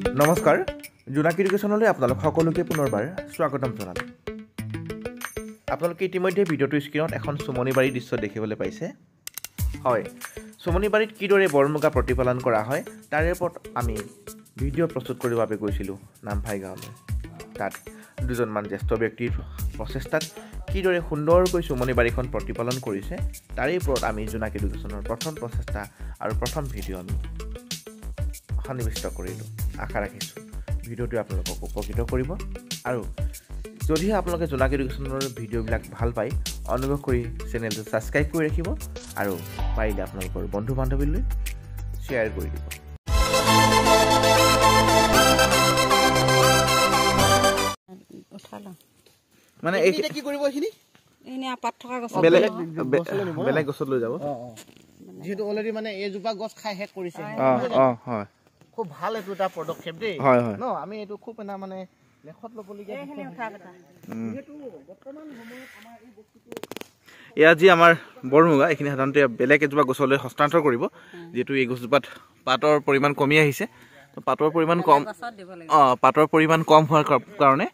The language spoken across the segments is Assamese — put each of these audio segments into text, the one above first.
নমস্কাৰ জোনাকী এডুকেশ্যনলৈ আপোনালোক সকলোকে পুনৰবাৰ স্বাগতম জনালোঁ আপোনালোকে ইতিমধ্যে ভিডিঅ'টোৰ স্ক্ৰীনত এখন চুমনিবাৰীৰ দৃশ্য দেখিবলৈ পাইছে হয় চুমনিবাৰীত কিদৰে বৰমুগা প্ৰতিপালন কৰা হয় তাৰে ওপৰত আমি ভিডিঅ' প্ৰস্তুত কৰিবৰ বাবে গৈছিলোঁ নামফাই গাঁৱলৈ তাত দুজনমান জ্যেষ্ঠ ব্যক্তিৰ প্ৰচেষ্টাত কিদৰে সুন্দৰকৈ চুমনিবাৰীখন প্ৰতিপালন কৰিছে তাৰে ওপৰত আমি জোনাকী এডুকেশ্যনৰ প্ৰথম প্ৰচেষ্টা আৰু প্ৰথম ভিডিঅ' আমি সন্নিৱিষ্ট কৰিলোঁ আশা ৰাখিছোঁ ভিডিঅ'টোৱে আপোনালোকক উপকৃত কৰিব আৰু যদিহে আপোনালোকে জোনাকী এডুকেশ্যনৰ ভিডিঅ'বিলাক ভাল পায় অনুগ্ৰহ কৰি চেনেলটো ছাবস্ক্ৰাইব কৰি ৰাখিব আৰু পাৰিলে আপোনালোকৰ বন্ধু বান্ধৱীলৈ শ্বেয়াৰ কৰি দিব মানে এইখিনি কি কৰিব এইখিনি এনে পাত থকা গছ বেলেগ গছত লৈ যাব যেহেতু অলৰেডি মানে এইজোপা গছ খাই শেষ কৰিছে হয় খুব ভাল এইটো এটা পদক্ষেপ দেই হয় হয় ন আমি এইটো খুব এটা মানে লেখত ল'বলগীয়া যেহেতু বৰ্তমান সময়ত আমাৰ এই বস্তুটো এয়া যি আমাৰ বৰমুগা এইখিনি সাধাৰণতে বেলেগ এজোপা গছলৈ হস্তান্তৰ কৰিব যিহেতু এই গছজোপাত পাতৰ পৰিমাণ কমি আহিছে পাতৰ পৰিমাণ কম পাতৰ পৰিমাণ কম হোৱাৰ কাৰণে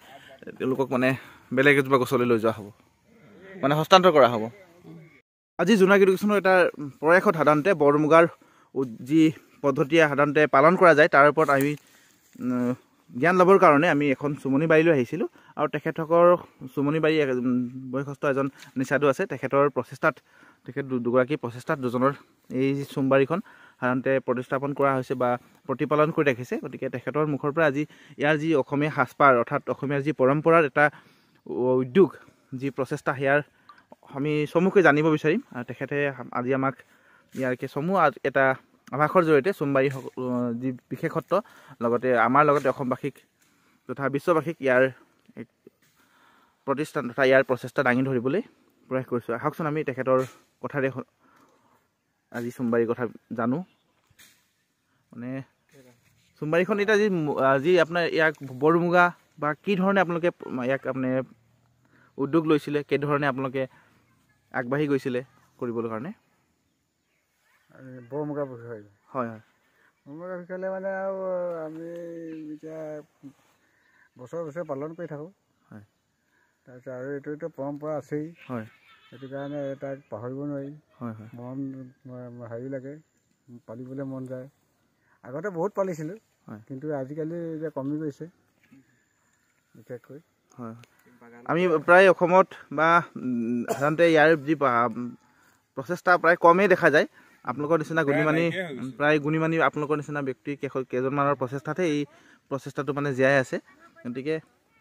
তেওঁলোকক মানে বেলেগ এজোপা গছলৈ লৈ যোৱা হ'ব মানে হস্তান্তৰ কৰা হ'ব আজি জোনাকী এডুকেশ্যনৰ এটা প্ৰয়াসত সাধাৰণতে বৰমুগাৰ যি পদ্ধতিয়ে সাধাৰণতে পালন কৰা যায় তাৰ ওপৰত আমি জ্ঞান ল'বৰ কাৰণে আমি এখন চুমনিবাৰীলৈ আহিছিলোঁ আৰু তেখেতসকলৰ চুমনিবাৰী বয়সস্থ এজন নিচাদু আছে তেখেতৰ প্ৰচেষ্টাত দুগৰাকী প্ৰচেষ্টাত দুজনৰ এই চুমবাৰীখন সাধাৰণতে প্ৰতিস্থাপন কৰা হৈছে বা প্ৰতিপালন কৰি ৰাখিছে গতিকে তেখেতৰ মুখৰ পৰা আজি ইয়াৰ যি অসমীয়া সাজপাৰ অৰ্থাৎ অসমীয়াৰ যি পৰম্পৰাৰ এটা উদ্যোগ যি প্ৰচেষ্টা সেয়াৰ আমি চমুকৈ জানিব বিচাৰিম আৰু তেখেতে আজি আমাক ইয়াৰকে চমু এটা আভাসৰ জৰিয়তে চুমবাৰী যি বিশেষত্ব লগতে আমাৰ লগতে অসমবাসীক তথা বিশ্ববাসীক ইয়াৰ প্ৰতিষ্ঠান তথা ইয়াৰ প্ৰচেষ্টা দাঙি ধৰিবলৈ প্ৰয়াস কৰিছোঁ আহকচোন আমি তেখেতৰ কথাৰে আজি চুমবাৰীৰ কথা জানো মানে চুমবাৰীখন এতিয়া যি আপোনাৰ ইয়াক বৰমুগা বা কি ধৰণে আপোনালোকে ইয়াক আপুনি উদ্যোগ লৈছিলে কেইধৰণে আপোনালোকে আগবাঢ়ি গৈছিলে কৰিবলৈ কাৰণে বৰমুগা বিষয় হয় হয় বৰমুগা বিষয়লৈ মানে আৰু আমি এতিয়া বছৰে বছৰে পালন কৰি থাকোঁ হয় তাৰপিছত আৰু এইটো পৰম্পৰা আছেই হয় সেইটো কাৰণে তাক পাহৰিব নোৱাৰি হয় হয় মন হেৰি লাগে পালিবলৈ মন যায় আগতে বহুত পালিছিলোঁ হয় কিন্তু আজিকালি এতিয়া কমি গৈছে বিশেষকৈ হয় আমি প্ৰায় অসমত বা সাধাৰণতে ইয়াৰ যি প্ৰচেষ্টা প্ৰায় কমেই দেখা যায় আপোনালোকৰ নিচিনা গুণীমানি আপোনালোকৰ নিচিনা ব্যক্তি কেইজনমানৰ প্ৰচেষ্টাতহে এই প্ৰচেষ্টাটো মানে জীয়াই আছে গতিকে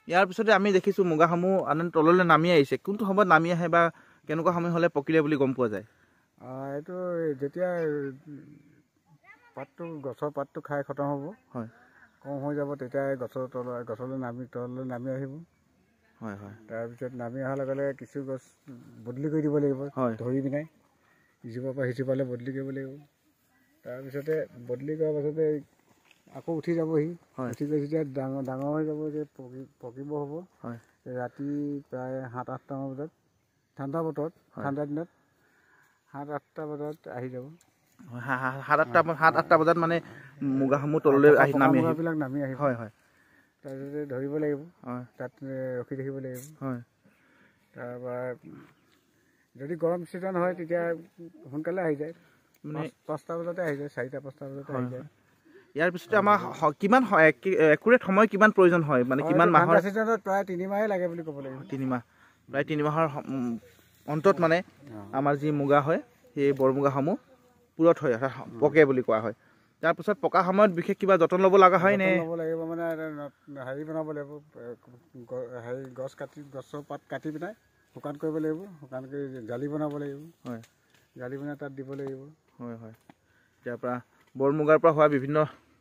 ইয়াৰ পিছতে আমি দেখিছোঁ মুগাসমূহ আন তললৈ নামি আহিছে কোনটো সময়ত নামি আহে বা কেনেকুৱা সময় হ'লে পকিলে বুলি গম পোৱা যায় এইটো যেতিয়া গছৰ পাতটো খাই খতম হ'ব হয় কম হৈ যাব তেতিয়া গছলৈ নামি আহিব হয় হয় তাৰপিছত নামি অহাৰ লগে লগে কিছু গছ বদলি কৰি দিব লাগিব ধৰি পিনে ইজোপাৰ পৰা সিজোপালৈ বদলি কৰিব লাগিব তাৰপিছতে বদলি কৰাৰ পাছতে আকৌ উঠি যাবহি উঠি গৈ যেতিয়া ডাঙৰ হৈ যাব যে পকিব হ'ব ৰাতি প্ৰায় 7-8টামান বজাত ঠাণ্ডা বতৰত ঠাণ্ডা দিনত 7-8টা বজাত আহি যাব 7-8টা বজাত মানে মুগাসমূহ তললৈ নামি আহিব হয় হয় তাৰপিছতে ধৰিব লাগিব তাত ৰখি থাকিব লাগিব হয় তাৰপৰা যদি গৰম ছিজন হয় তেতিয়া সোনকালে আহি যায় মানে 5টা বজাতে আহি যায় 4-5টা বজাতে আহি যায় ইয়াৰ পিছতে আমাৰ কিমান একুৰেট সময় কিমান প্ৰয়োজন হয় মানে কিমান মাহৰ ছিজনত প্ৰায় 3 মাহেই লাগে বুলি ক'ব লাগিব 3 মাহ প্ৰায় 3 মাহৰ অন্তত মানে আমাৰ যি মুগা হয় সেই বৰমুগাসমূহ পুৰত হয় পকে বুলি কোৱা হয় তাৰপিছত পকা সময়ত বিশেষ কিবা যতন ল'ব লগা হয় নে ল'ব লাগিব মানে হেৰি বনাব লাগিব হেৰি গছৰ পাত কাটি পিনে শুকান কৰিব লাগিব শুকান কৰি জালি বনাব লাগিব হয় জালি বনাই তাত দিব লাগিব হয় হয় ইয়াৰ পৰা বৰমুগাৰ পৰা হোৱা বিভিন্ন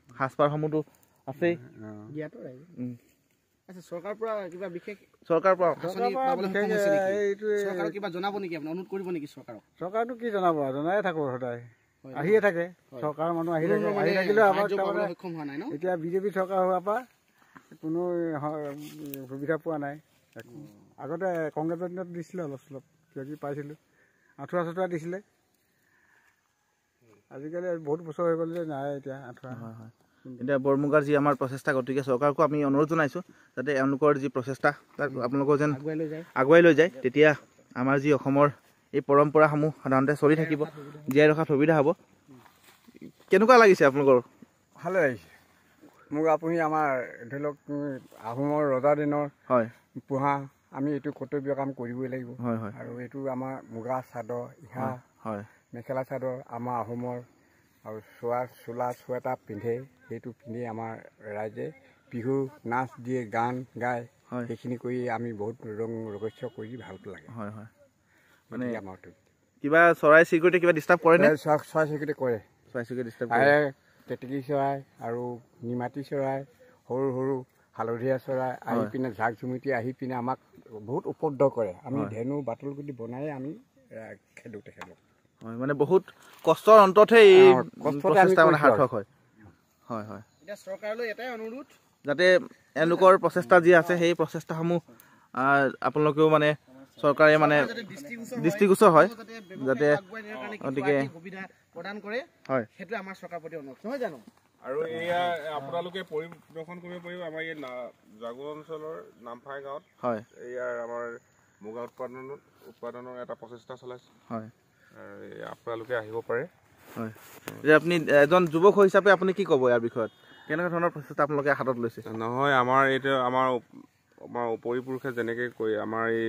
সাজপাৰসমূহতো আছেই দিয়াটো আচ্ছা চৰকাৰৰ পৰা কিবা বিশেষ চৰকাৰৰ পৰা চৰকাৰক কিবা জনাব নেকি আপুনি অনুৰোধ কৰিব নেকি চৰকাৰটো কি জনাব জনাই থাকোঁ সদায় আহিয়ে থাকে চৰকাৰৰ মানুহ আহি থাকিলেও আমাৰ সক্ষম হোৱা নাই ন এতিয়া বিজেপি চৰকাৰ হোৱাৰ পৰা কোনো সুবিধা পোৱা নাই আগতে কংগ্ৰেছৰ দিনত দিছিলে অলপ চলপ কিবা পাইছিলোঁ আঁঠুৱা দিছিলে আজিকালি বহুত বছৰ হৈ গ'ল যে নাই এতিয়া আঁঠুৱা এতিয়া বৰমুগাৰ যি আমাৰ প্ৰচেষ্টা, গতিকে চৰকাৰকো আমি অনুৰোধ জনাইছোঁ যাতে এওঁলোকৰ যি প্ৰচেষ্টা তাক আপোনালোকৰ যেন আগুৱাই লৈ যায়, তেতিয়া আমাৰ যি অসমৰ এই পৰম্পৰাসমূহ সাধাৰণতে চলি থাকিব, জীয়াই ৰখাত সুবিধা হ'ব। কেনেকুৱা লাগিছে আপোনালোকৰ? ভালে লাগিছে মোক। আপুনি আমাৰ ধৰি লওক আহোমৰ ৰজা দিনৰ হয় পোহা, আমি এইটো কৰ্তব্য কাম কৰিবই লাগিব। হয় হয় আৰু এইটো আমাৰ মুগা চাদৰ, ইহা হয় মেখেলা চাদৰ আমাৰ আহোমৰ, আৰু চোলা চুৱেটাৰ পিন্ধে, সেইটো পিন্ধি আমাৰ ৰাইজে বিহু নাচ দিয়ে, গান গায়, হয় সেইখিনি কৰি আমি বহুত ৰং ৰহস্য কৰি ভাল লাগে। হয় হয় মানে আমাৰটো কিবা চৰাই চিৰিকটি কিবা ডিষ্টাৰ্ব কৰেনে? চৰাই চিৰিকটি কৰে, চৰাই চিৰিকটি ডিষ্টাৰ্ব আহে কৰে। তেতেলী চৰাই আৰু নিমাতী চৰাই, সৰু সৰু হালধীয়া চৰাই আহি পিনে জাক জুমিতি আহি পিনে আমাক বহুত উপদ্ৰৱ কৰে। আমি ধেনু বাটলগুটি বনাই আমি খেদোঁ তেখেতক। হয় মানে বহুত কষ্টৰ অন্ততহে এই প্ৰচেষ্টা মানে সাৰ্থক হয়। হয় হয় এতিয়া চৰকাৰলৈ এটাই অনুৰোধ যাতে এওঁলোকৰ প্ৰচেষ্টা যি আছে সেই প্ৰচেষ্টাসমূহ আপোনালোকেও মানে চৰকাৰে মানে দৃষ্টিগোচৰ হয়, যাতে গতিকে সুবিধা প্ৰদান কৰে। হয় সেইটো আমাৰ চৰকাৰৰ প্ৰতি অনুৰোধ, নহয় জানো? আৰু এয়া আপোনালোকে পৰিদৰ্শন কৰিব পাৰিব আমাৰ এই জাগো অঞ্চলৰ নামফাই গাঁৱত। হয় ইয়াৰ আমাৰ মুগা উৎপাদনৰ এটা প্ৰচেষ্টা চলাইছে। হয় আপোনালোকে আহিব পাৰে। হয় যে আপুনি এজন যুৱক হিচাপে আপুনি কি ক'ব ইয়াৰ বিষয়ত? কেনেকুৱা ধৰণৰ প্ৰচেষ্টা আপোনালোকে হাতত লৈছে? নহয়, আমাৰ এইটো আমাৰ পৰিপুৰুষে যেনেকৈ কৈ আমাৰ এই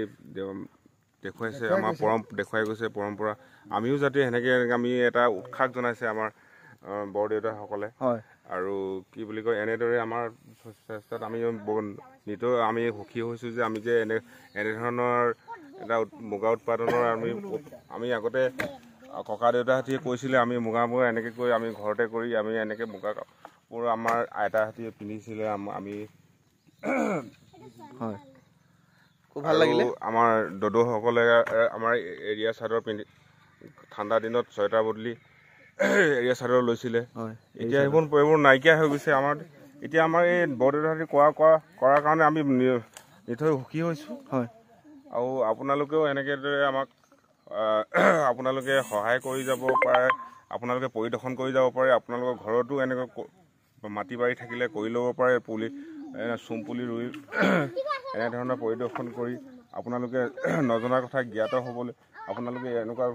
দেখুৱাইছে, আমাৰ দেখুৱাই গৈছে পৰম্পৰা, আমিও যাতে সেনেকৈ আমি এটা উৎসাহ জনাইছে আমাৰ বৰদেউতাসকলে। হয় আৰু কি বুলি কয়, এনেদৰে আমাৰ চেষ্টাত আমি নিতৌ আমি সুখী হৈছোঁ যে আমি যে এনেধৰণৰ এটা মুগা উৎপাদনৰ আমি আগতে ককা দেউতাহঁতে কৈছিলে আমি মুগাবোৰ এনেকৈ কৰি আমি ঘৰতে কৰি আমি এনেকৈ মুগা কাপোৰ আমাৰ আইতাহঁতে পিন্ধিছিলে। আমি হয় খুব ভাল লাগিলে। আমাৰ দদৌসকলে আমাৰ এৰীয়া চাদৰ পিন্ধি ঠাণ্ডা দিনত ছয়টাৰ বদলি এৰীয়া চাদৰ লৈছিলে। এতিয়া এইবোৰ নাইকিয়া হৈ গৈছে আমাৰ। এতিয়া আমাৰ এই বৰদেউতাহঁতে কৰাৰ কাৰণে আমি নিথৈ সুখী হৈছোঁ। হয় আৰু আপোনালোকেও এনেকেদৰে আমাক আপোনালোকে সহায় কৰি যাব পাৰে, আপোনালোকে পৰিদৰ্শন কৰি যাব পাৰে। আপোনালোকৰ ঘৰতো এনেকৈ মাটি বাৰী থাকিলে কৰি ল'ব পাৰে, চোম পুলি ৰুই এনেধৰণৰ পৰিদৰ্শন কৰি আপোনালোকে নজনা কথা জ্ঞাত হ'বলৈ আপোনালোকে এনেকুৱা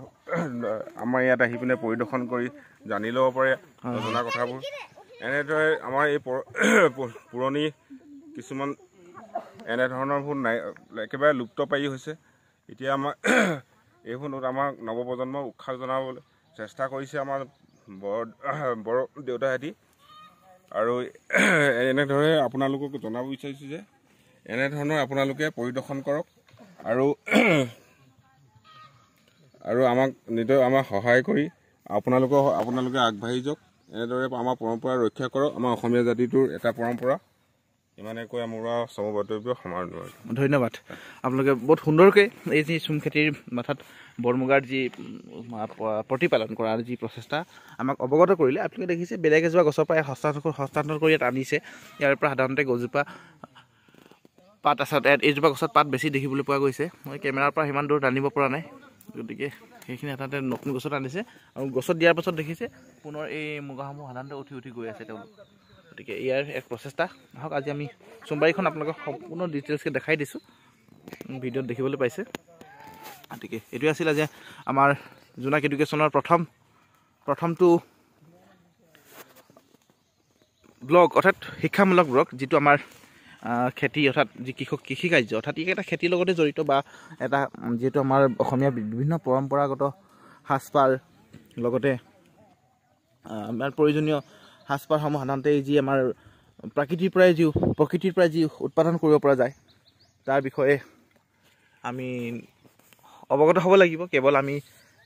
আমাৰ ইয়াত আহি পিনে পৰিদৰ্শন কৰি জানি ল'ব পাৰে নজনা কথাবোৰ। এনেদৰে আমাৰ এই পুৰণি কিছুমান এনেধৰণৰবোৰ নাই, একেবাৰে লুপ্ত পাৰি হৈছে। এতিয়া আমাৰ এইবোৰ আমাৰ নৱপ্ৰজন্মক উৎসাহ জনাবলৈ চেষ্টা কৰিছে আমাৰ বৰ দেউতাহঁতে। আৰু এনেদৰে আপোনালোকক জনাব বিচাৰিছোঁ যে এনেধৰণৰ আপোনালোকে পৰিদৰ্শন কৰক আৰু আমাক সহায় কৰি আপোনালোকে আগবাঢ়ি যাওক। এনেদৰে আমাৰ পৰম্পৰা ৰক্ষা কৰক। আমাৰ অসমীয়া জাতিটোৰ এটা পৰম্পৰা। ইমানে কৈ মোৰ সমবক্তব্য সমাপ্ত কৰিছোঁ। ধন্যবাদ। আপোনালোকে বহুত সুন্দৰকৈ এই যি চুম খেতিৰ মাথাত বৰমুগাৰ যি প্ৰতিপালন কৰাৰ যি প্ৰচেষ্টা আমাক অৱগত কৰিলে। আপোনালোকে দেখিছে বেলেগ এজোপা গছৰ পৰা হস্তান্তৰ কৰি ইয়াত আনিছে। ইয়াৰ পৰা সাধাৰণতে গছজোপা পাত আছে, এইজোপা গছত পাত বেছি দেখিবলৈ পোৱা গৈছে। মই কেমেৰাৰ পৰা সিমান দূৰ আনিব পৰা নাই, গতিকে সেইখিনি সাধাৰণতে নতুন গছত আনিছে। আৰু গছত দিয়াৰ পাছত দেখিছে পুনৰ এই মুগাসমূহ সাধাৰণতে উঠি উঠি গৈ আছে তেওঁলোক। গতিকে ইয়াৰ এক প্ৰচেষ্টা। আহক আজি আমি চুমবাৰীখন আপোনালোকক সম্পূৰ্ণ ডিটেইলছকৈ দেখাই দিছোঁ, ভিডিঅ'ত দেখিবলৈ পাইছে। গতিকে এইটোৱে আছিল আজি আমাৰ জোনাক এডুকেশ্যনৰ প্ৰথমটো ব্লগ, অৰ্থাৎ শিক্ষামূলক ব্লগ, যিটো আমাৰ খেতি অৰ্থাৎ যি কৃষি কাৰ্য অৰ্থাৎ ই এটা খেতিৰ লগতে জড়িত, বা এটা যিহেতু আমাৰ অসমীয়া বিভিন্ন পৰম্পৰাগত সাজপাৰ লগতে আমাৰ প্ৰয়োজনীয় সাজপাৰসমূহ সাধাৰণতে যি আমাৰ প্ৰকৃতিৰ পৰাই যি উৎপাদন কৰিব পৰা যায় তাৰ বিষয়ে আমি অৱগত হ'ব লাগিব। কেৱল আমি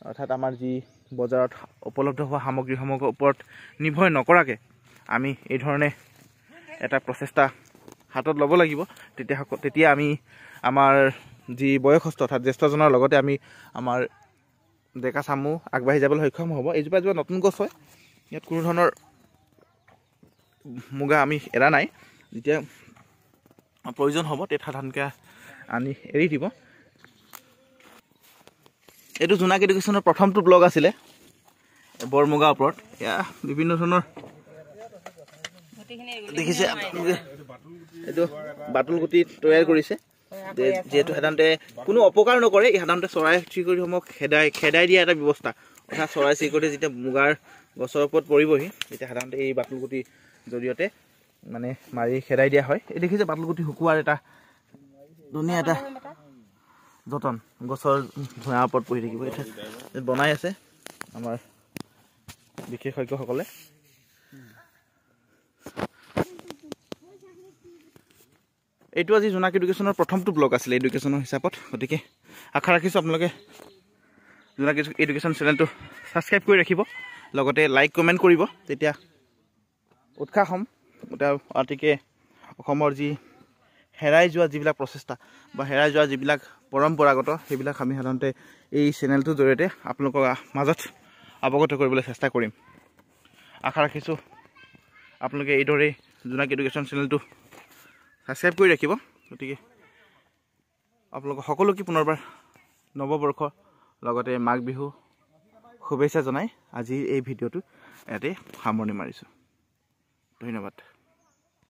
অৰ্থাৎ আমাৰ যি বজাৰত উপলব্ধ হোৱা সামগ্ৰীসমূহৰ ওপৰত নিৰ্ভৰ নকৰাকৈ আমি এই ধৰণে এটা প্ৰচেষ্টা হাতত ল'ব লাগিব। তেতিয়া আমি আমাৰ যি বয়সস্থ অৰ্থাৎ জ্যেষ্ঠজনৰ লগতে আমি আমাৰ ডেকা চামো আগবাঢ়ি যাবলৈ সক্ষম হ'ব। এইজোপা নতুন গছ হয়, ইয়াত কোনো ধৰণৰ মুগা আমি এৰা নাই। যেতিয়া প্ৰয়োজন হ'ব তেতিয়া সাধাৰণকৈ আনি এৰি দিব। এইটো জোনাক এডুকেশ্যনৰ প্ৰথমটো ব্লগ আছিলে বৰমুগাৰ ওপৰত। এয়া বিভিন্ন ধৰণৰ দেখিছে আপোনালোকে এইটো বাটুল গুটি তৈয়াৰ কৰিছে যিহেতু সাধাৰণতে কোনো অপকাৰ নকৰে সাধাৰণতে চৰাই চিৰিকটিসমূহক খেদাই দিয়া এটা ব্যৱস্থা অৰ্থাৎ চৰাই চিৰিকটি যেতিয়া মুগাৰ গছৰ ওপৰত পৰিবহি তেতিয়া সাধাৰণতে এই বাটুল গুটিৰ জৰিয়তে মানে মাৰি খেদাই দিয়া হয় এই দেখিছে বাটুল গুটি শুকুৱাৰ এটা ধুনীয়া এটা যতন গছৰ ধোঁৱাৰ ওপৰত পৰি থাকিব এতিয়া বনাই আছে আমাৰ বিশেষজ্ঞসকলে এইটো আজি জোনাক এডুকেশ্যনৰ প্ৰথমটো ব্লগ আছিলে এডুকেশ্যনৰ হিচাপত গতিকে আশা ৰাখিছোঁ আপোনালোকে জোনাক এডুকেশ্যন চেনেলটো ছাবস্ক্ৰাইব কৰি ৰাখিব লগতে লাইক কমেণ্ট কৰিব তেতিয়া উৎসাহ হ'ম গতিকে অসমৰ যি হেৰাই যোৱা যিবিলাক প্ৰচেষ্টা বা হেৰাই যোৱা যিবিলাক পৰম্পৰাগত সেইবিলাক আমি সাধাৰণতে এই চেনেলটোৰ জৰিয়তে আপোনালোকৰ মাজত অৱগত কৰিবলৈ চেষ্টা কৰিম আশা ৰাখিছোঁ আপোনালোকে এইদৰেই জোনাক এডুকেশ্যন চেনেলটো ছাবস্ক্ৰাইব কৰি ৰাখিব গতিকে আপোনালোকক সকলোকে পুনৰবাৰ নৱবৰ্ষ লগতে মাঘ বিহু শুভেচ্ছা জনাই আজিৰ এই ভিডিঅ'টো ইয়াতে সামৰণি মাৰিছোঁ ধন্যবাদ